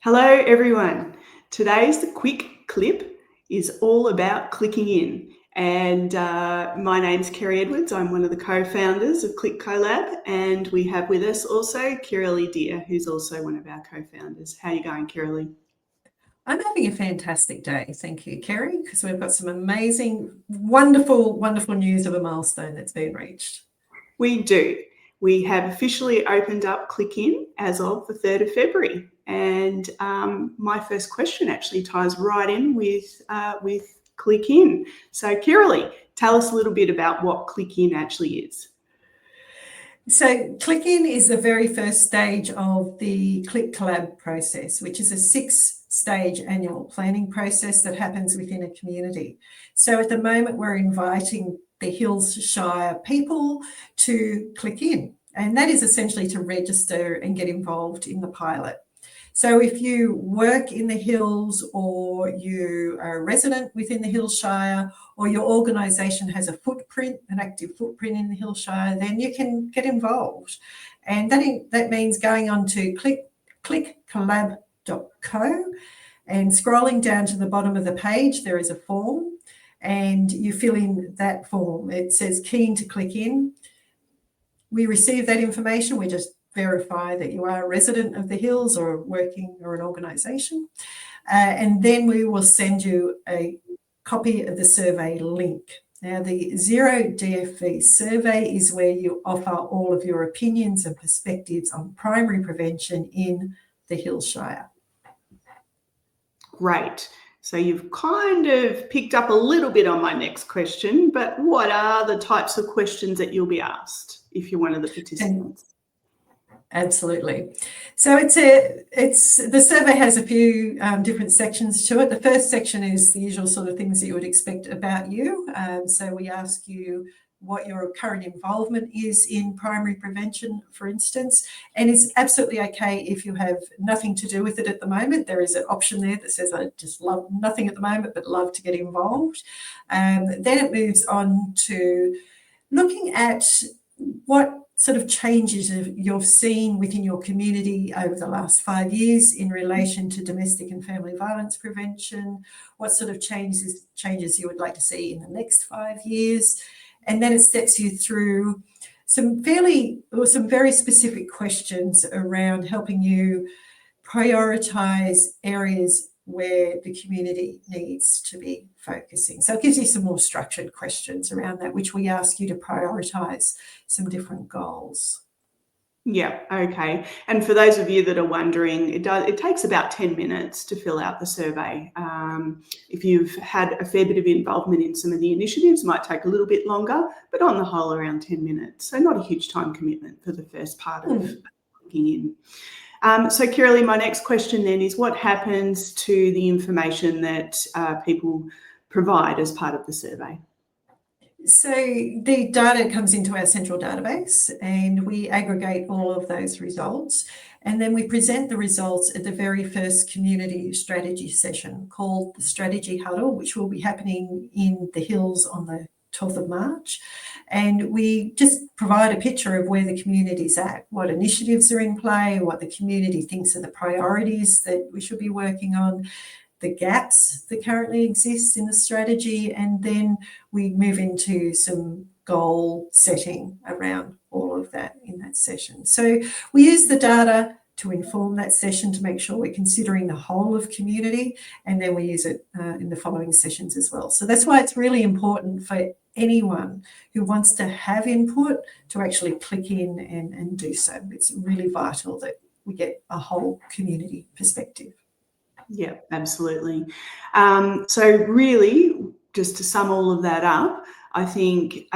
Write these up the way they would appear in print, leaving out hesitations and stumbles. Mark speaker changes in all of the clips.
Speaker 1: Hello everyone. Today's the quick clip is all about clicking in. And my name's Kerry Edwards. I'm one of the co-founders of Click Collab, and we have with us also Kiralee Deer, who's also one of our co-founders. How are you going, Kiralee?
Speaker 2: I'm having a fantastic day, thank you, Kerry, because we've got some amazing, wonderful news of a milestone that's been reached.
Speaker 1: We do. We have officially opened up Click In as of the 3rd of February. And my first question actually ties right in with Click In. So Kiralee, tell us a little bit about what Click In actually is.
Speaker 2: So Click In is the very first stage of the Click Collab process, which is a 6-stage annual planning process that happens within a community. So at the moment, we're inviting the Hills Shire people to click in, and that is essentially to register and get involved in the pilot. So if you work in the Hills, or you are a resident within the Hills Shire, or your organisation has a footprint, an active footprint in the Hills Shire, then you can get involved. And that means going on to ClickCollab.co and scrolling down to the bottom of the page, there is a form, and you fill in that form. It says keen to click in. We receive that information. We just verify that you are a resident of the Hills or working or an organisation. And then we will send you a copy of the survey link. Now, the Zero DFV survey is where you offer all of your opinions and perspectives on primary prevention in the Hills Shire.
Speaker 1: Great. So you've kind of picked up a little bit on my next question, but what are the types of questions that you'll be asked if you're one of the participants?
Speaker 2: Absolutely. So the survey has a few different sections to it. The first section is the usual sort of things that you would expect about you. So we ask you what your current involvement is in primary prevention, for instance, and it's absolutely okay if you have nothing to do with it at the moment. There is an option there that says, I just love nothing at the moment, but love to get involved. Then it moves on to looking at what sort of changes you've seen within your community over the last 5 years in relation to domestic and family violence prevention, what sort of changes you would like to see in the next 5 years. And then it steps you through some very specific questions around helping you prioritise areas where the community needs to be focusing. So it gives you some more structured questions around that, which we ask you to prioritise some different goals.
Speaker 1: Yeah, okay. And for those of you that are wondering, it takes about 10 minutes to fill out the survey. If you've had a fair bit of involvement in some of the initiatives, it might take a little bit longer, but on the whole, around 10 minutes. So not a huge time commitment for the first part of looking in. So Kiralee, my next question then is, what happens to the information that people provide as part of the survey?
Speaker 2: So the data comes into our central database, and we aggregate all of those results, and then we present the results at the very first community strategy session called the Strategy Huddle, which will be happening in the Hills on the 12th of March. And we just provide a picture of where the community's at, what initiatives are in play, what the community thinks are the priorities that we should be working on, the gaps that currently exist in the strategy, and then we move into some goal setting around all of that in that session. So we use the data to inform that session to make sure we're considering the whole of community, and then we use it in the following sessions as well. So that's why it's really important for anyone who wants to have input to actually click in and do so. It's really vital that we get a whole community perspective.
Speaker 1: Yeah, absolutely. So really, just to sum all of that up, I think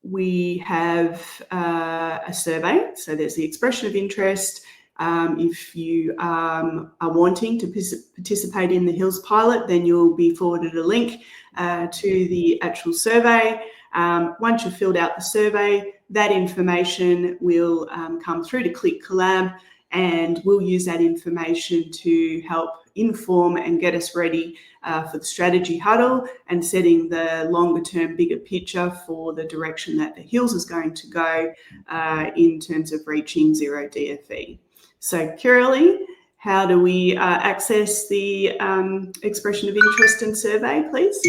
Speaker 1: we have a survey. So there's the expression of interest. If you are wanting to participate in the Hills pilot, then you'll be forwarded a link to the actual survey. Once you've filled out the survey, that information will come through to Click Collab, and we'll use that information to help inform and get us ready for the strategy huddle and setting the longer term, bigger picture for the direction that the Hills is going to go in terms of reaching zero DFE. So Kiralee, how do we access the expression of interest and survey, please?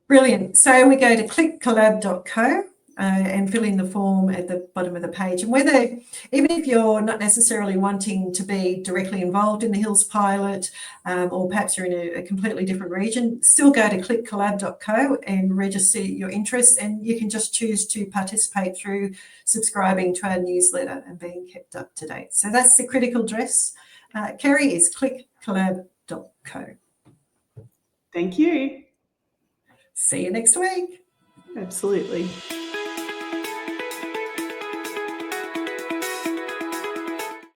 Speaker 2: Brilliant. So we go to clickcollab.co and fill in the form at the bottom of the page. And whether, even if you're not necessarily wanting to be directly involved in the Hills pilot, or perhaps you're in a completely different region, still go to clickcollab.co and register your interest, and you can just choose to participate through subscribing to our newsletter and being kept up to date. So that's the critical address. Kerry, is clickcollab.co.
Speaker 1: Thank you.
Speaker 2: See you next week.
Speaker 1: Absolutely.